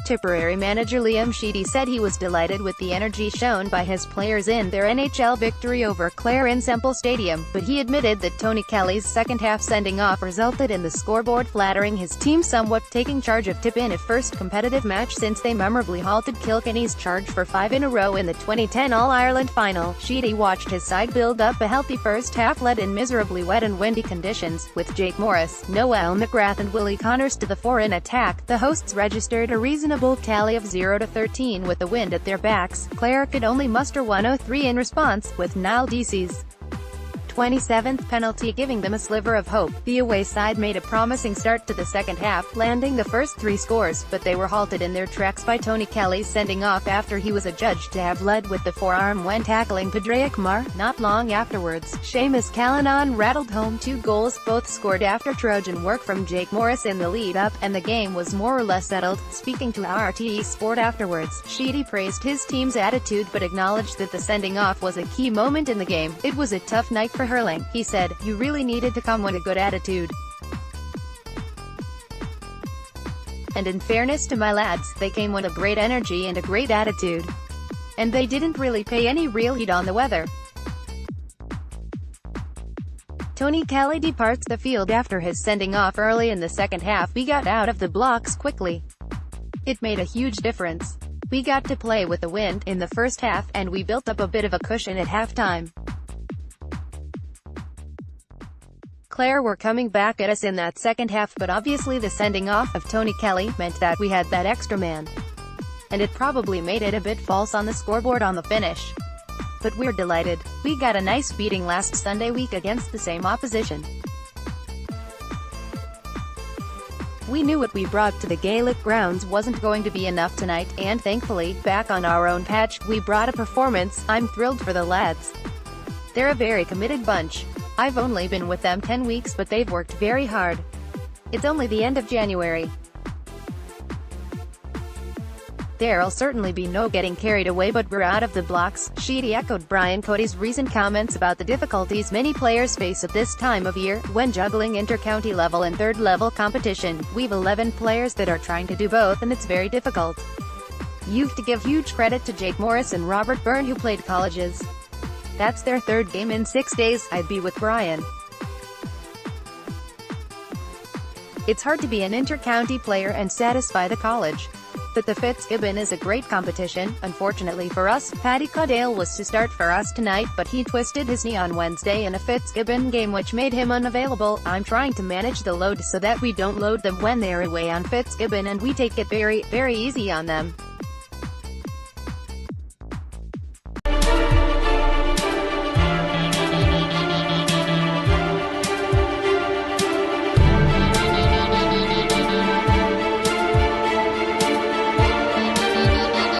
Tipperary manager Liam Sheedy said he was delighted with the energy shown by his players in their NHL victory over Clare in Semple Stadium, but he admitted that Tony Kelly's second-half sending-off resulted in the scoreboard flattering his team somewhat, taking charge of Tipp in a first competitive match since they memorably halted Kilkenny's charge for 5 in a row in the 2010 All-Ireland final. Sheedy watched his side build up a healthy first half led in miserably wet and windy conditions, with Jake Morris, Noel McGrath and Willie Connors to the fore in attack. The hosts registered a reasonable tally of 0-13 with the wind at their backs. Clare could only muster 103 in response, with Niall Deasy's 27th penalty giving them a sliver of hope. The away side made a promising start to the second half, landing the first 3 scores, but they were halted in their tracks by Tony Kelly's sending off after he was adjudged to have led with the forearm when tackling Padraig Mar. Not long afterwards, Seamus Callanan rattled home 2 goals, both scored after Trojan work from Jake Morris in the lead-up, and the game was more or less settled. Speaking to RTE Sport afterwards, Sheedy praised his team's attitude but acknowledged that the sending off was a key moment in the game. It was a tough night for hurling, he said. You really needed to come with a good attitude. And in fairness to my lads, they came with a great energy and a great attitude. And they didn't really pay any real heed on the weather. Tony Kelly departs the field after his sending off early in the second half. We got out of the blocks quickly. It made a huge difference. We got to play with the wind in the first half, and we built up a bit of a cushion at halftime. Clare were coming back at us in that second half, but obviously the sending off of Tony Kelly meant that we had that extra man. And it probably made it a bit false on the scoreboard on the finish. But we're delighted. We got a nice beating last Sunday week against the same opposition. We knew what we brought to the Gaelic grounds wasn't going to be enough tonight, and thankfully, back on our own patch, we brought a performance. I'm thrilled for the lads. They're a very committed bunch. I've only been with them 10 weeks but they've worked very hard. It's only the end of January. There'll certainly be no getting carried away, but we're out of the blocks. Sheedy echoed Brian Cody's recent comments about the difficulties many players face at this time of year, when juggling inter-county level and third-level competition. We've 11 players that are trying to do both and it's very difficult. You've to give huge credit to Jake Morris and Robert Byrne, who played colleges. That's their 3rd game in 6 days. I'd be with Brian. It's hard to be an inter-county player and satisfy the college. But the Fitzgibbon is a great competition. Unfortunately for us, Paddy Caudale was to start for us tonight, but he twisted his knee on Wednesday in a Fitzgibbon game which made him unavailable. I'm trying to manage the load so that we don't load them when they're away on Fitzgibbon and we take it very, very easy on them.